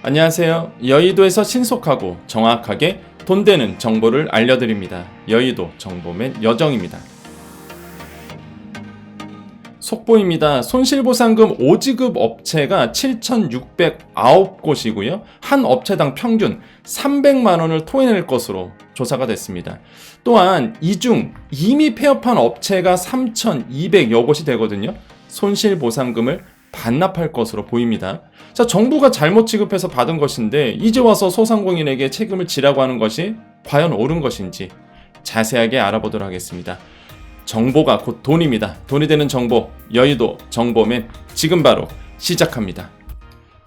안녕하세요. 여의도에서 신속하고 정확하게 돈 되는 정보를 알려드립니다. 여의도 정보맨 여정입니다. 속보입니다. 손실보상금 5지급 업체가 7,609곳이고요. 한 업체당 평균 300만 원을 토해낼 것으로 조사가 됐습니다. 또한 이 중 이미 폐업한 업체가 3,200여 곳이 되거든요. 손실보상금을 반납할 것으로 보입니다. 자, 정부가 잘못 지급해서 받은 것인데 이제 와서 소상공인에게 책임을 지라고 하는 것이 과연 옳은 것인지 자세하게 알아보도록 하겠습니다. 정보가 곧 돈입니다. 돈이 되는 정보, 여의도 정보맨 지금 바로 시작합니다.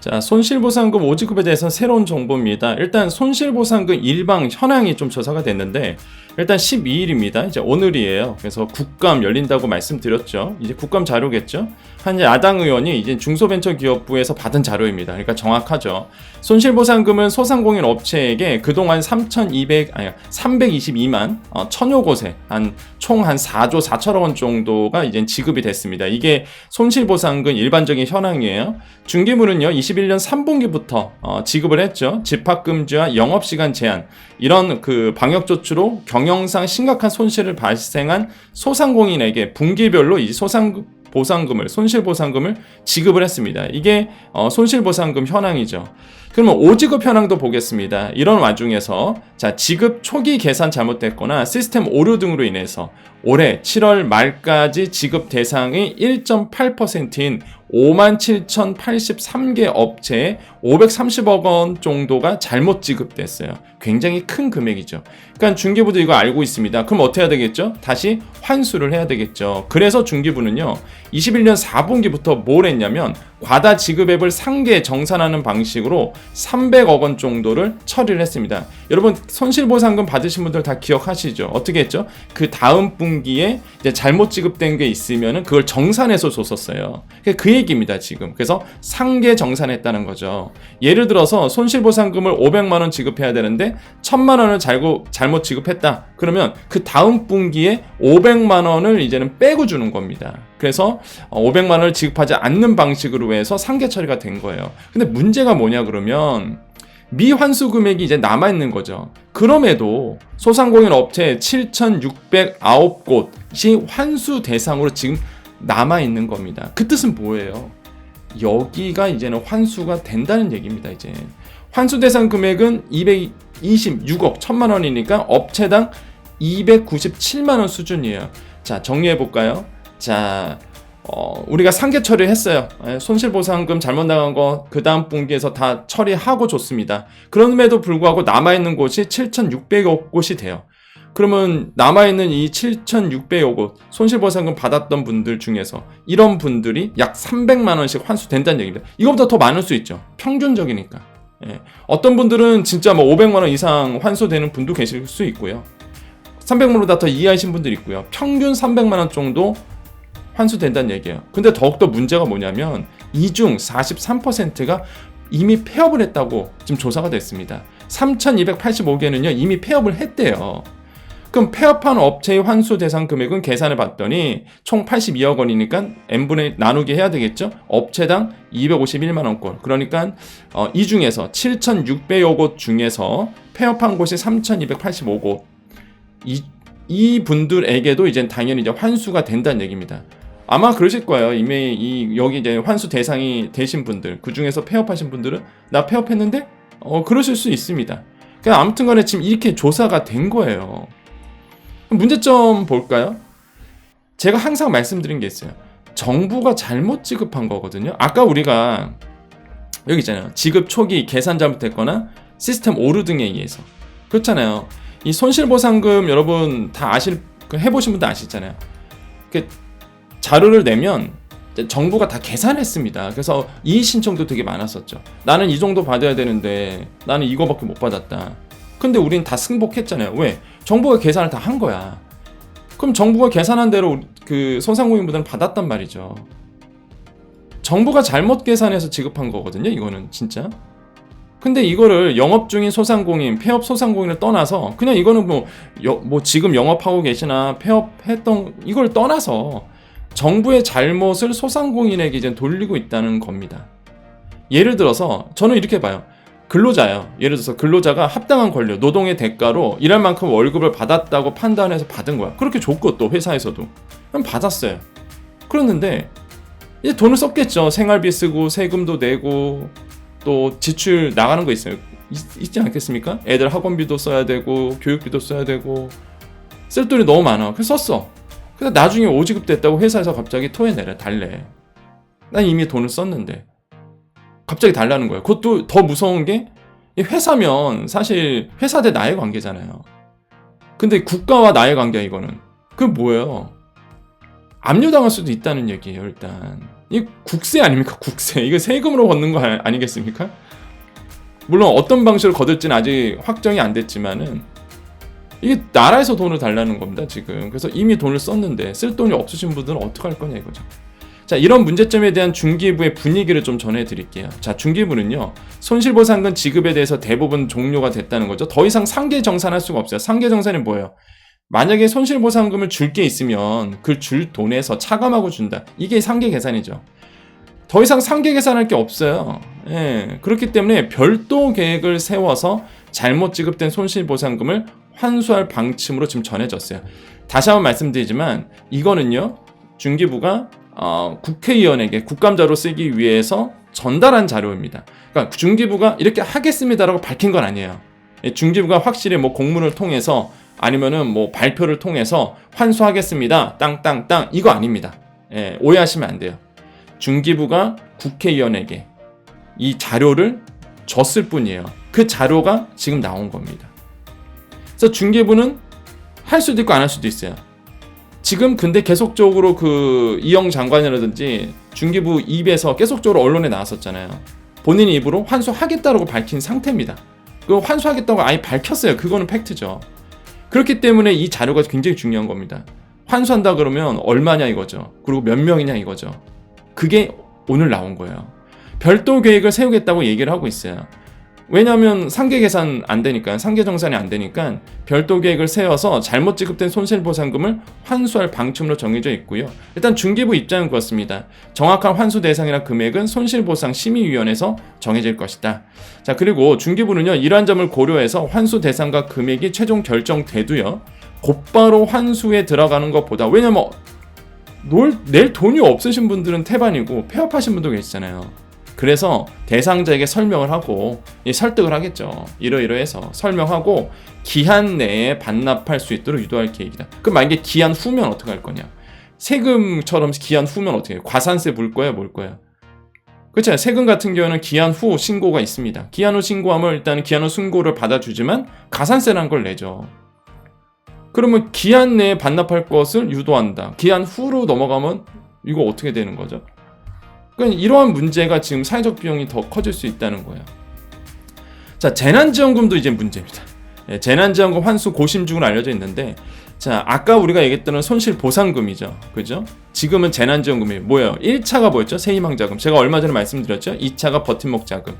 자, 손실보상금 5지급에 대해서는 새로운 정보입니다. 일단 손실보상금 일방 현황이 좀 조사가 됐는데 일단 12일입니다. 이제 오늘이에요. 그래서 국감 열린다고 말씀드렸죠. 이제 국감 자료겠죠. 한 야당 의원이 이제 중소벤처기업부에서 받은 자료입니다. 그러니까 정확하죠. 손실보상금은 소상공인 업체에게 그동안 322만 1000여 곳에 총 한 4조 4천억 원 정도가 이제 지급이 됐습니다. 이게 손실보상금 일반적인 현황이에요. 중개물은요 21년 3분기부터 지급을 했죠. 집합금지와 영업시간 제한 이런 그 방역조치로 경영상 심각한 손실을 발생한 소상공인에게 분기별로 이 손실보상금을 지급을 했습니다. 이게 손실보상금 현황이죠. 그러면 5지급 현황도 보겠습니다. 이런 와중에서 자, 지급 초기 계산 잘못됐거나 시스템 오류 등으로 인해서 올해 7월 말까지 지급 대상이 1.8%인 57,083개 업체에 530억 원 정도가 잘못 지급됐어요. 굉장히 큰 금액이죠. 그러니까 중개부도 이거 알고 있습니다. 그럼 어떻게 해야 되겠죠? 다시 환수를 해야 되겠죠. 그래서 중개부는요 21년 4분기부터 뭘 했냐면 과다 지급액을 상계 정산하는 방식으로 300억 원 정도를 처리를 했습니다. 여러분 손실보상금 받으신 분들 다 기억하시죠? 어떻게 했죠? 그 다음 분기에 이제 잘못 지급된 게 있으면은 그걸 정산해서 줬었어요. 그 얘기입니다 지금. 그래서 상계 정산했다는 거죠. 예를 들어서 손실보상금을 500만 원 지급해야 되는데 1000만 원을 잘못 지급했다. 그러면 그 다음 분기에 500만 원을 이제는 빼고 주는 겁니다. 그래서 500만 원을 지급하지 않는 방식으로 해서 상계 처리가 된 거예요. 근데 문제가 뭐냐 그러면 미환수 금액이 이제 남아있는 거죠. 그럼에도 소상공인 업체 7,609곳이 환수 대상으로 지금 남아있는 겁니다. 그 뜻은 뭐예요? 여기가 이제는 환수가 된다는 얘기입니다. 이제 환수 대상 금액은 226억 1000만 원이니까 업체당 297만 원 수준이에요. 자, 정리해 볼까요? 자, 우리가 상계 처리를 했어요. 손실보상금 잘못 나간 거 그 다음 분기에서 다 처리하고 줬습니다. 그럼에도 불구하고 남아있는 곳이 7,600억 곳이 돼요. 그러면 남아있는 이 7,600여 곳 손실보상금 받았던 분들 중에서 이런 분들이 약 300만 원씩 환수된다는 얘기입니다. 이거보다 더 많을 수 있죠. 평균적이니까. 예. 어떤 분들은 진짜 뭐 500만 원 이상 환수되는 분도 계실 수 있고요. 300만 원보다 더 이하이신 분들이 있고요. 평균 300만 원 정도 환수된다는 얘기예요. 근데 더욱더 문제가 뭐냐면 이 중 43%가 이미 폐업을 했다고 지금 조사가 됐습니다. 3,285개는요 이미 폐업을 했대요. 그럼 폐업한 업체의 환수 대상 금액은 계산을 봤더니 총 82억 원이니까 n분의 나누기 해야 되겠죠? 업체당 251만 원꼴. 그러니까 이 중에서 7,600여 곳 중에서 폐업한 곳이 3,285곳. 이 분들에게도 이제 당연히 이제 환수가 된다는 얘기입니다. 아마 그러실 거예요. 이미 여기 이제 환수 대상이 되신 분들, 그 중에서 폐업하신 분들은 나 폐업했는데 그러실 수 있습니다. 그냥 아무튼간에 지금 이렇게 조사가 된 거예요. 문제점 볼까요? 제가 항상 말씀드린 게 있어요. 정부가 잘못 지급한 거거든요. 아까 우리가 여기 있잖아요. 지급 초기 계산 잘못했거나 시스템 오류 등에 의해서 그렇잖아요. 이 손실보상금 여러분 다 해보신 분들 아시잖아요. 자료를 내면 정부가 다 계산했습니다. 그래서 이의 신청도 되게 많았었죠. 나는 이 정도 받아야 되는데 나는 이거밖에 못 받았다. 근데 우린 다 승복했잖아요. 왜? 정부가 계산을 다 한 거야. 그럼 정부가 계산한 대로 그 소상공인분들은 받았단 말이죠. 정부가 잘못 계산해서 지급한 거거든요. 이거는 진짜. 근데 이거를 영업 중인 소상공인, 폐업 소상공인을 떠나서 그냥 이거는 뭐 지금 영업하고 계시나 폐업했던 이걸 떠나서 정부의 잘못을 소상공인에게 이제 돌리고 있다는 겁니다. 예를 들어서 저는 이렇게 봐요. 근로자예요. 예를 들어서 근로자가 합당한 권리, 노동의 대가로 일할 만큼 월급을 받았다고 판단해서 받은 거야. 그렇게 줬고 또 회사에서도 그럼 받았어요. 그랬는데 이제 돈을 썼겠죠. 생활비 쓰고 세금도 내고 또 지출 나가는 거 있지 않겠습니까? 애들 학원비도 써야 되고 교육비도 써야 되고 쓸 돈이 너무 많아. 그래서 썼어. 그래서 나중에 오지급 됐다고 회사에서 갑자기 토해내래, 달래. 난 이미 돈을 썼는데 갑자기 달라는 거예요. 그것도 더 무서운 게 회사면 사실 회사 대 나의 관계잖아요. 근데 국가와 나의 관계야 이거는. 그게 뭐예요? 압류당할 수도 있다는 얘기예요. 일단 이 국세 아닙니까? 국세. 이거 세금으로 걷는 거 아니겠습니까? 물론 어떤 방식으로 거둘지는 아직 확정이 안 됐지만은 이게 나라에서 돈을 달라는 겁니다 지금. 그래서 이미 돈을 썼는데 쓸 돈이 없으신 분들은 어떡할 거냐 이거죠. 자, 이런 문제점에 대한 중기부의 분위기를 좀 전해드릴게요. 자, 중기부는요, 손실보상금 지급에 대해서 대부분 종료가 됐다는 거죠. 더 이상 상계정산할 수가 없어요. 상계정산이 뭐예요? 만약에 손실보상금을 줄 게 있으면 그 줄 돈에서 차감하고 준다. 이게 상계계산이죠. 더 이상 상계계산할 게 없어요. 예, 그렇기 때문에 별도 계획을 세워서 잘못 지급된 손실보상금을 환수할 방침으로 지금 전해졌어요. 다시 한번 말씀드리지만 이거는요, 중기부가 국회의원에게 국감자로 쓰기 위해서 전달한 자료입니다. 그러니까 중기부가 이렇게 하겠습니다라고 밝힌 건 아니에요. 중기부가 확실히 뭐 공문을 통해서 아니면은 뭐 발표를 통해서 환수하겠습니다. 땅땅땅 이거 아닙니다. 예, 오해하시면 안 돼요. 중기부가 국회의원에게 이 자료를 줬을 뿐이에요. 그 자료가 지금 나온 겁니다. 그래서 중기부는 할 수도 있고 안 할 수도 있어요. 지금 근데 계속적으로 그 이영 장관이라든지 중기부 입에서 계속적으로 언론에 나왔었잖아요. 본인 입으로 환수하겠다라고 밝힌 상태입니다. 그 환수하겠다고 아예 밝혔어요. 그거는 팩트죠. 그렇기 때문에 이 자료가 굉장히 중요한 겁니다. 환수한다 그러면 얼마냐 이거죠. 그리고 몇 명이냐 이거죠. 그게 오늘 나온 거예요. 별도 계획을 세우겠다고 얘기를 하고 있어요. 왜냐하면 상계계산 안 되니까, 상계정산이 안 되니까 별도 계획을 세워서 잘못 지급된 손실보상금을 환수할 방침으로 정해져 있고요. 일단 중기부 입장은 그렇습니다. 정확한 환수 대상이나 금액은 손실보상심의위원회에서 정해질 것이다. 자, 그리고 중기부는요, 이러한 점을 고려해서 환수 대상과 금액이 최종 결정돼도요, 곧바로 환수에 들어가는 것보다, 왜냐면 낼 돈이 없으신 분들은 태반이고 폐업하신 분도 계시잖아요. 그래서 대상자에게 설명을 하고 설득을 하겠죠. 이러이러해서 설명하고 기한 내에 반납할 수 있도록 유도할 계획이다. 그럼 만약에 기한 후면 어떻게 할 거냐? 세금처럼 기한 후면 어떻게 해요? 과산세 물 거야, 뭘 거야? 그렇죠. 세금 같은 경우는 기한 후 신고가 있습니다. 기한 후 신고하면 일단 기한 후 신고를 받아주지만 가산세라는 걸 내죠. 그러면 기한 내에 반납할 것을 유도한다. 기한 후로 넘어가면 이거 어떻게 되는 거죠? 그러니까 이러한 문제가 지금 사회적 비용이 더 커질 수 있다는 거예요. 자, 재난지원금도 이제 문제입니다. 예, 재난지원금 환수 고심중으로 알려져 있는데, 자, 아까 우리가 얘기했던 손실보상금이죠. 그죠? 지금은 재난지원금이 뭐예요? 1차가 뭐였죠? 새희망자금. 제가 얼마 전에 말씀드렸죠? 2차가 버팀목자금.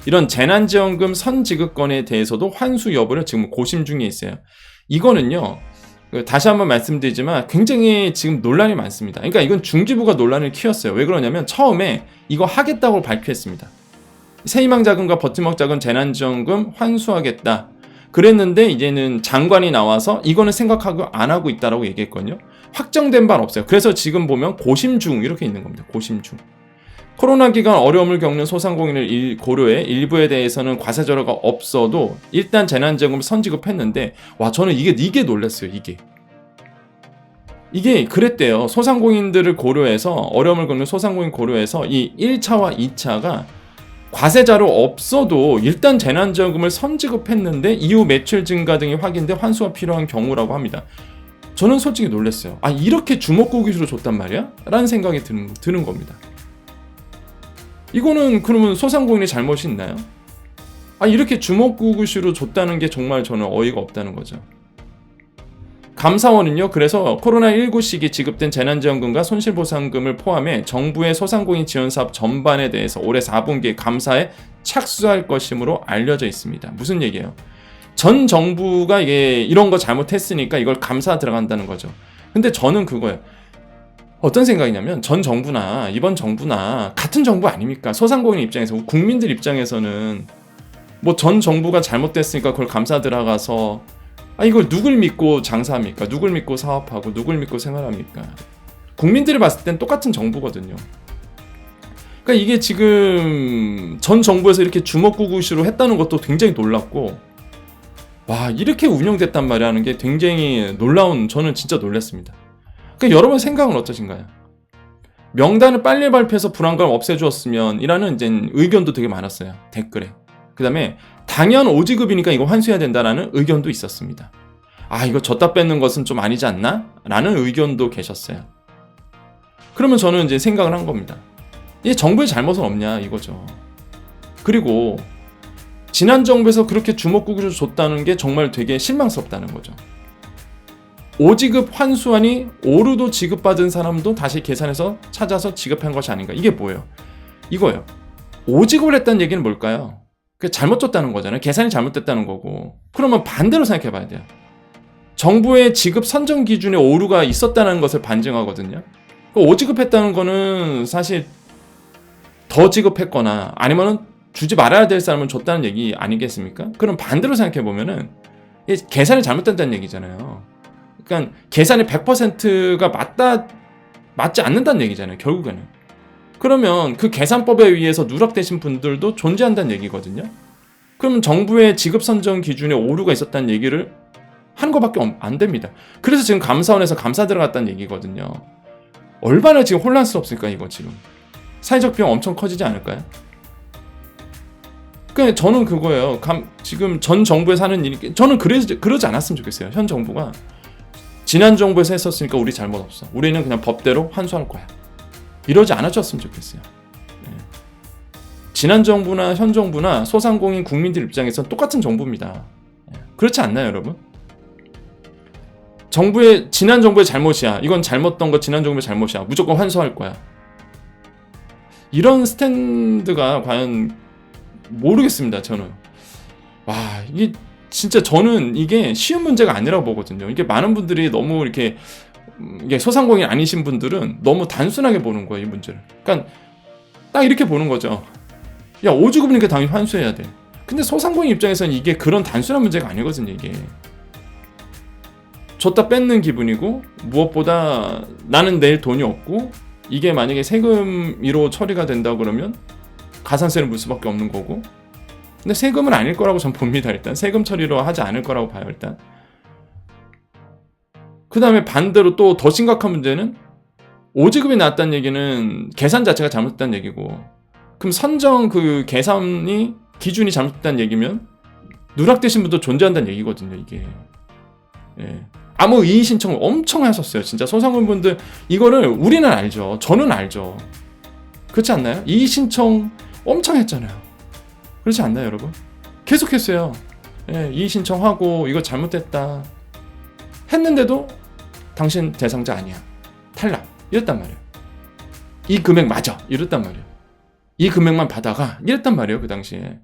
이런 재난지원금 선지급건에 대해서도 환수 여부를 지금 고심 중에 있어요. 이거는요, 다시 한번 말씀드리지만 굉장히 지금 논란이 많습니다. 그러니까 이건 중기부가 논란을 키웠어요. 왜 그러냐면 처음에 이거 하겠다고 발표했습니다. 새희망자금과 버팀목자금 재난지원금 환수하겠다. 그랬는데 이제는 장관이 나와서 이거는 생각하고 안 하고 있다라고 얘기했거든요. 확정된 바는 없어요. 그래서 지금 보면 고심 중 이렇게 있는 겁니다. 고심 중. 코로나 기간 어려움을 겪는 소상공인을 고려해 일부에 대해서는 과세절하가 없어도 일단 재난지원금을 선지급했는데, 와, 저는 이게 놀랐어요. 이게 그랬대요. 소상공인들을 고려해서, 어려움을 겪는 소상공인 고려해서 이 1차와 2차가 과세자료 없어도 일단 재난지원금을 선지급했는데 이후 매출 증가 등이 확인돼 환수가 필요한 경우라고 합니다. 저는 솔직히 놀랐어요. 아, 이렇게 주먹구구식으로 줬단 말이야? 라는 생각이 드는 겁니다. 이거는 그러면 소상공인의 잘못이 있나요? 아, 이렇게 주먹구구식으로 줬다는 게 정말 저는 어이가 없다는 거죠. 감사원은요, 그래서 코로나19 시기 지급된 재난지원금과 손실보상금을 포함해 정부의 소상공인 지원사업 전반에 대해서 올해 4분기에 감사에 착수할 것이므로 알려져 있습니다. 무슨 얘기예요? 전 정부가 이게 이런 거 잘못했으니까 이걸 감사 들어간다는 거죠. 근데 저는 그거예요. 어떤 생각이냐면 전 정부나 이번 정부나 같은 정부 아닙니까? 소상공인 입장에서, 국민들 입장에서는 뭐 전 정부가 잘못됐으니까 그걸 감사 들어가서 이걸 누굴 믿고 장사합니까? 누굴 믿고 사업하고 누굴 믿고 생활합니까? 국민들이 봤을 땐 똑같은 정부거든요. 그러니까 이게 지금 전 정부에서 이렇게 주먹구구식으로 했다는 것도 굉장히 놀랍고, 와, 이렇게 운영됐단 말이야 하는 게 굉장히 놀라운, 저는 진짜 놀랐습니다. 그러니까 여러분 생각은 어떠신가요? 명단을 빨리 발표해서 불안감을 없애주었으면 이라는 이제 의견도 되게 많았어요, 댓글에. 그 다음에 당연 5지급이니까 이거 환수해야 된다라는 의견도 있었습니다. 이거 줬다 뺏는 것은 좀 아니지 않나? 라는 의견도 계셨어요. 그러면 저는 이제 생각을 한 겁니다. 이 정부의 잘못은 없냐 이거죠. 그리고 지난 정부에서 그렇게 주먹구구를 줬다는 게 정말 되게 실망스럽다는 거죠. 5지급 환수안이 오류도 지급받은 사람도 다시 계산해서 찾아서 지급한 것이 아닌가. 이게 뭐예요? 이거예요. 5지급을 했다는 얘기는 뭘까요? 잘못 줬다는 거잖아요. 계산이 잘못됐다는 거고. 그러면 반대로 생각해 봐야 돼요. 정부의 지급 선정 기준에 오류가 있었다는 것을 반증하거든요. 5지급 했다는 거는 사실 더 지급했거나 아니면은 주지 말아야 될 사람은 줬다는 얘기 아니겠습니까? 그럼 반대로 생각해 보면은 계산이 잘못된다는 얘기잖아요. 그러니까 계산이 100%가 맞지 않는다는 얘기잖아요, 결국에는. 그러면 그 계산법에 의해서 누락되신 분들도 존재한다는 얘기거든요. 그럼 정부의 지급 선정 기준에 오류가 있었다는 얘기를 하는 것밖에 안 됩니다. 그래서 지금 감사원에서 감사 들어갔다는 얘기거든요. 얼마나 지금 혼란스럽습니까, 이거 지금. 사회적 비용 엄청 커지지 않을까요? 그러니까 저는 그거예요. 지금 전 정부에서 하는 일이, 저는 그러지 않았으면 좋겠어요. 현 정부가 지난 정부에서 했었으니까 우리 잘못 없어. 우리는 그냥 법대로 환수할 거야. 이러지 않아줬으면 좋겠어요. 네. 지난 정부나 현 정부나 소상공인 국민들 입장에서는 똑같은 정부입니다. 네. 그렇지 않나요, 여러분? 지난 정부의 잘못이야. 이건 잘못된 거 지난 정부의 잘못이야. 무조건 환수할 거야. 이런 스탠드가 과연 모르겠습니다, 저는. 와, 이게 진짜 저는 이게 쉬운 문제가 아니라고 보거든요. 이게 많은 분들이 너무 이렇게 이게 소상공인 아니신 분들은 너무 단순하게 보는 거예요, 이 문제를. 그러니까 딱 이렇게 보는 거죠. 야, 5지급이니까 당연히 환수해야 돼. 근데 소상공인 입장에서는 이게 그런 단순한 문제가 아니거든요, 이게. 줬다 뺏는 기분이고, 무엇보다 나는 내일 돈이 없고, 이게 만약에 세금으로 처리가 된다 그러면 가산세를 물 수밖에 없는 거고, 근데 세금은 아닐 거라고 전 봅니다. 일단 세금 처리로 하지 않을 거라고 봐요. 일단 그 다음에 반대로 또 더 심각한 문제는 5지급이 나왔다는 얘기는 계산 자체가 잘못됐다는 얘기고, 그럼 선정 그 계산이 기준이 잘못됐다는 얘기면 누락되신 분도 존재한다는 얘기거든요, 이게. 예. 아무 이의 신청을 엄청 하셨어요. 진짜 소상공인분들 이거를 우리는 알죠. 저는 알죠. 그렇지 않나요? 이의 신청 엄청 했잖아요. 그렇지 않나요, 여러분? 계속 했어요. 예, 이의 신청하고 이거 잘못됐다 했는데도 당신 대상자 아니야. 탈락. 이랬단 말이에요. 이 금액 맞아. 이랬단 말이에요. 이 금액만 받아가. 이랬단 말이에요, 그 당시에.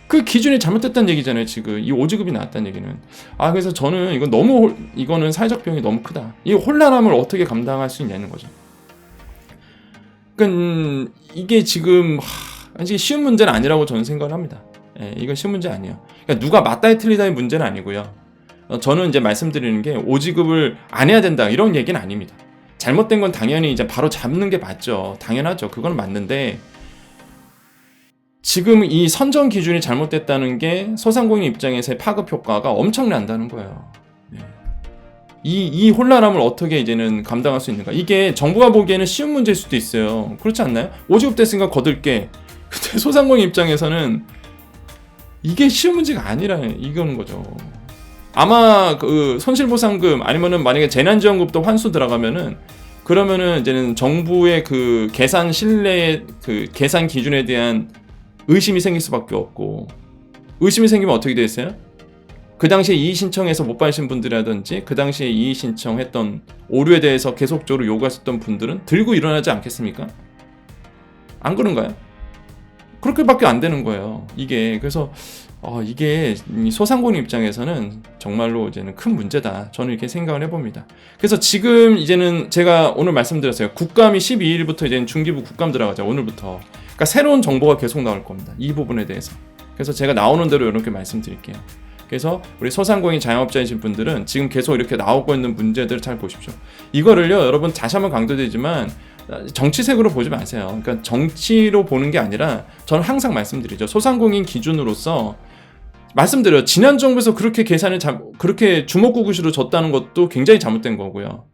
그 기준이 잘못됐다는 얘기잖아요, 지금. 이 5지급이 나왔다는 얘기는. 그래서 저는 이거는 사회적 비용이 너무 크다. 이 혼란함을 어떻게 감당할 수 있냐는 거죠. 그러니까 이게 지금 이게 쉬운 문제는 아니라고 저는 생각을 합니다. 예, 이건 쉬운 문제 아니에요. 그러니까 누가 맞다의 틀리다의 문제는 아니고요. 저는 이제 말씀드리는 게 5지급을 안 해야 된다 이런 얘기는 아닙니다. 잘못된 건 당연히 이제 바로 잡는 게 맞죠. 당연하죠. 그건 맞는데 지금 이 선정 기준이 잘못됐다는 게 소상공인 입장에서의 파급 효과가 엄청난다는 거예요. 네. 이 혼란함을 어떻게 이제는 감당할 수 있는가? 이게 정부가 보기에는 쉬운 문제일 수도 있어요. 그렇지 않나요? 5지급 됐으니까 거둘게. 근데 소상공인 입장에서는 이게 쉬운 문제가 아니라 이거는 거죠. 아마 그 손실보상금 아니면은 만약에 재난지원금도 환수 들어가면은 그러면은 이제는 정부의 그 계산 신뢰 그 계산 기준에 대한 의심이 생길 수밖에 없고, 의심이 생기면 어떻게 됐어요? 그 당시에 이의 신청해서 못 받으신 분들이라든지 그 당시에 이의 신청했던 오류에 대해서 계속적으로 요구하셨던 분들은 들고 일어나지 않겠습니까? 안 그런가요? 그렇게밖에 안 되는 거예요. 이게 그래서 이게 소상공인 입장에서는 정말로 이제는 큰 문제다. 저는 이렇게 생각을 해봅니다. 그래서 지금 이제는 제가 오늘 말씀드렸어요. 국감이 12일부터 이제는 중기부 국감 들어가죠. 오늘부터. 그러니까 새로운 정보가 계속 나올 겁니다. 이 부분에 대해서. 그래서 제가 나오는 대로 이렇게 말씀드릴게요. 그래서 우리 소상공인 자영업자이신 분들은 지금 계속 이렇게 나오고 있는 문제들을 잘 보십시오. 이거를요, 여러분 다시 한번 강조드리지만 정치색으로 보지 마세요. 그러니까 정치로 보는 게 아니라 저는 항상 말씀드리죠. 소상공인 기준으로서 말씀드려요. 지난 정부에서 그렇게 계산을 그렇게 주먹구구식으로 줬다는 것도 굉장히 잘못된 거고요.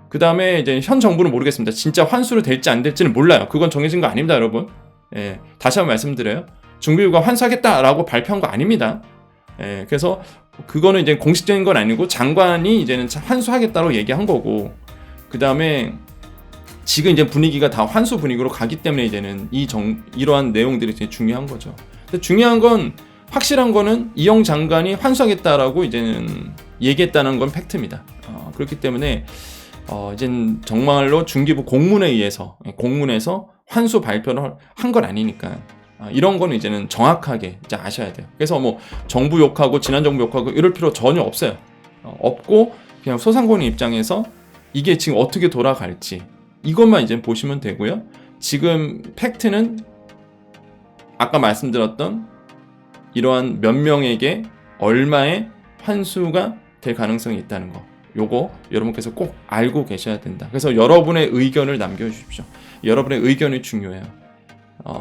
그 다음에 이제 현 정부는 모르겠습니다. 진짜 환수로 될지 안 될지는 몰라요. 그건 정해진 거 아닙니다, 여러분. 예, 다시 한번 말씀드려요. 중개부가 환수하겠다라고 발표한 거 아닙니다. 예, 그래서 그거는 이제 공식적인 건 아니고 장관이 이제는 환수하겠다고 얘기한 거고, 그 다음에 지금 이제 분위기가 다 환수 분위기로 가기 때문에 이제는 이러한 내용들이 되게 중요한 거죠. 근데 중요한 건, 확실한 거는 이영 장관이 환수하겠다라고 이제는 얘기했다는 건 팩트입니다. 그렇기 때문에 이제는 정말로 중기부 공문에서 환수 발표를 한 건 아니니까. 이런 거는 이제는 정확하게 이제 아셔야 돼요. 그래서 뭐 정부 욕하고 지난 정부 욕하고 이럴 필요 전혀 없어요. 없고 그냥 소상공인 입장에서 이게 지금 어떻게 돌아갈지 이것만 이제 보시면 되고요. 지금 팩트는 아까 말씀드렸던 이러한 몇 명에게 얼마의 환수가 될 가능성이 있다는 거, 요거 여러분께서 꼭 알고 계셔야 된다. 그래서 여러분의 의견을 남겨주십시오. 여러분의 의견이 중요해요.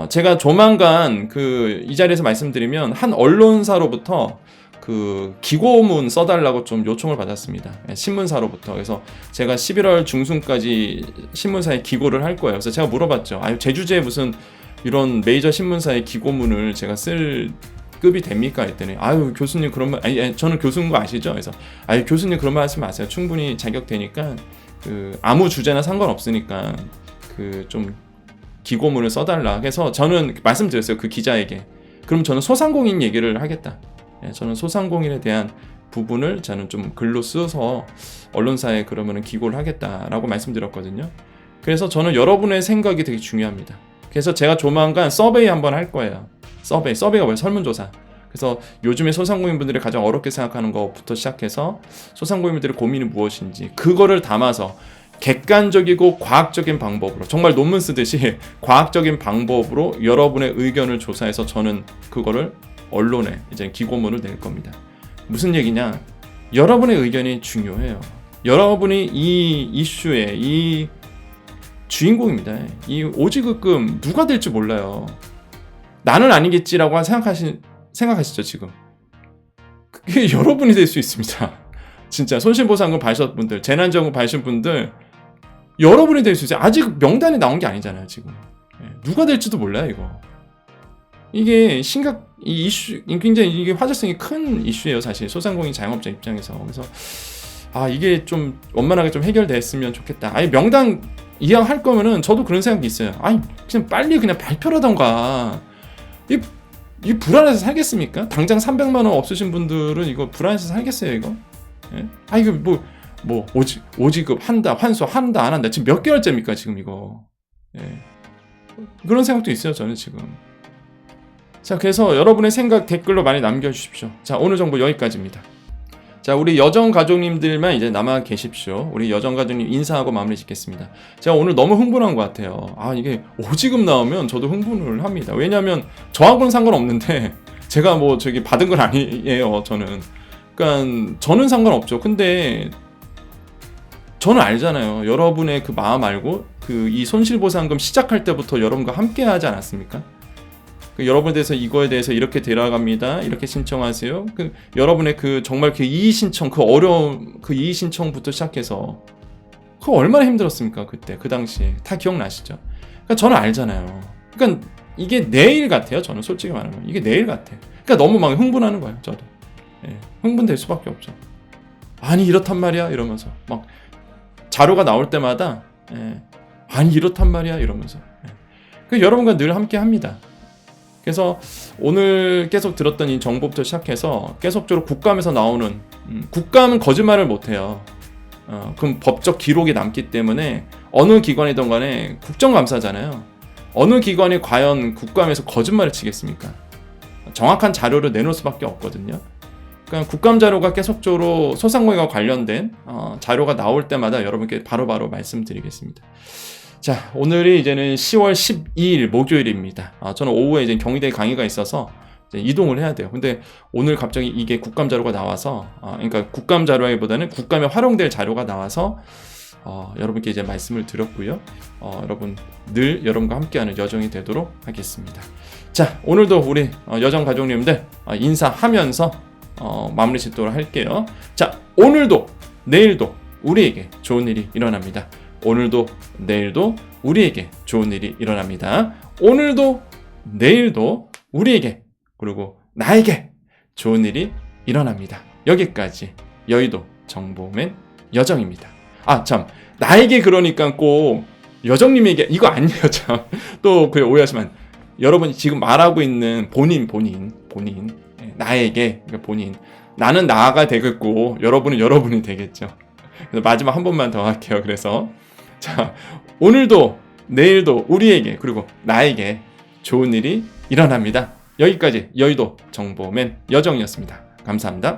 제가 조만간 이 자리에서 말씀드리면 한 언론사로부터 그 기고문 써달라고 좀 요청을 받았습니다. 신문사로부터. 그래서 제가 11월 중순까지 신문사에 기고를 할 거예요. 그래서 제가 물어봤죠. 제주제에 무슨 이런 메이저 신문사의 기고문을 제가 쓸 급이 됩니까? 했더니 교수님 그런 말 저는 교수인 거 아시죠? 그래서 교수님 그런 말 하지 마세요. 충분히 자격되니까 아무 주제나 상관없으니까 좀 기고문을 써달라. 그래서 저는 말씀드렸어요. 그 기자에게. 그럼 저는 소상공인 얘기를 하겠다. 저는 소상공인에 대한 부분을 저는 좀 글로 써서 언론사에 그러면은 기고를 하겠다라고 말씀드렸거든요. 그래서 저는 여러분의 생각이 되게 중요합니다. 그래서 제가 조만간 서베이 한번 할 거예요. 서베이가 뭐예요? 설문조사. 그래서 요즘에 소상공인분들이 가장 어렵게 생각하는 것부터 시작해서 소상공인분들의 고민이 무엇인지 그거를 담아서 객관적이고 과학적인 방법으로, 정말 논문 쓰듯이 과학적인 방법으로 여러분의 의견을 조사해서 저는 그거를 언론에 이제 기고문을 낼 겁니다. 무슨 얘기냐? 여러분의 의견이 중요해요. 여러분이 이 이슈의 이 주인공입니다. 이 오지급금 누가 될지 몰라요. 나는 아니겠지라고 생각하시죠 지금? 그게 여러분이 될 수 있습니다. 진짜 손실보상금 받으셨던 분들, 재난지원금 받으신 분들 여러분이 될 수 있어요. 아직 명단이 나온 게 아니잖아요 지금. 누가 될지도 몰라요 이거. 이게 이 이슈 굉장히 이게 화제성이 큰 이슈예요 사실 소상공인 자영업자 입장에서. 그래서 이게 좀 원만하게 좀 해결됐으면 좋겠다. 명단 이양할 거면은 저도 그런 생각이 있어요. 그냥 빨리 그냥 발표를 하던가. 이 불안해서 살겠습니까? 당장 300만 원 없으신 분들은 이거 불안해서 살겠어요 이거? 이거 뭐 오지급 한다, 환수한다, 안 한다. 지금 몇 개월째입니까 지금 이거? 그런 생각도 있어요 저는 지금. 자, 그래서 여러분의 생각 댓글로 많이 남겨주십시오. 자, 오늘 정보 여기까지입니다. 자, 우리 여정 가족님들만 이제 남아 계십시오. 우리 여정 가족님 인사하고 마무리 짓겠습니다. 제가 오늘 너무 흥분한 것 같아요. 이게 오지급 나오면 저도 흥분을 합니다. 왜냐하면 저하고는 상관없는데 제가 뭐 저기 받은 건 아니에요 저는. 그러니까 저는 상관없죠. 근데 저는 알잖아요. 여러분의 그 마음 알고 이 손실보상금 시작할 때부터 여러분과 함께 하지 않았습니까? 여러분에 대해서 이거에 대해서 이렇게 데려갑니다. 이렇게 신청하세요. 여러분의 정말 이의 신청, 어려운 이의 신청부터 시작해서 그거 얼마나 힘들었습니까? 그때 그 당시에 다 기억나시죠? 그러니까 저는 알잖아요. 그러니까 이게 내일 같아요. 저는 솔직히 말하면 이게 내일 같아요. 그러니까 너무 막 흥분하는 거예요. 저도 흥분될 수밖에 없죠. 이렇단 말이야 이러면서 막 자료가 나올 때마다 이렇단 말이야 이러면서 여러분과 늘 함께 합니다. 그래서 오늘 계속 들었던 이 정보부터 시작해서 계속적으로 국감에서 나오는 국감은 거짓말을 못해요. 그럼 법적 기록이 남기 때문에 어느 기관이든 간에 국정감사잖아요. 어느 기관이 과연 국감에서 거짓말을 치겠습니까? 정확한 자료를 내놓을 수밖에 없거든요. 그러니까 국감 자료가 계속적으로 소상공인과 관련된 자료가 나올 때마다 여러분께 바로바로 말씀드리겠습니다. 자, 오늘이 이제는 10월 12일 목요일입니다. 저는 오후에 이제 경희대 강의가 있어서 이제 이동을 해야 돼요. 근데 오늘 갑자기 이게 국감 자료가 나와서 그러니까 국감 자료라기보다는 국감에 활용될 자료가 나와서 여러분께 이제 말씀을 드렸고요. 여러분 늘 여러분과 함께하는 여정이 되도록 하겠습니다. 자, 오늘도 우리 여정 가족님들 인사하면서 마무리 짓도록 할게요. 자, 오늘도 내일도 우리에게 좋은 일이 일어납니다. 오늘도 내일도 우리에게 좋은 일이 일어납니다. 오늘도 내일도 우리에게 그리고 나에게 좋은 일이 일어납니다. 여기까지 여의도 정보맨 여정입니다. 참, 나에게 그러니까 꼭 여정님에게 이거 아니에요. 참, 또 그 오해하시면 여러분이 지금 말하고 있는 본인 나에게, 그러니까 본인, 나는 나가 되겠고 여러분은 여러분이 되겠죠. 그래서 마지막 한 번만 더 할게요. 그래서 자, 오늘도 내일도 우리에게 그리고 나에게 좋은 일이 일어납니다. 여기까지 여의도 정보맨 여정이었습니다. 감사합니다.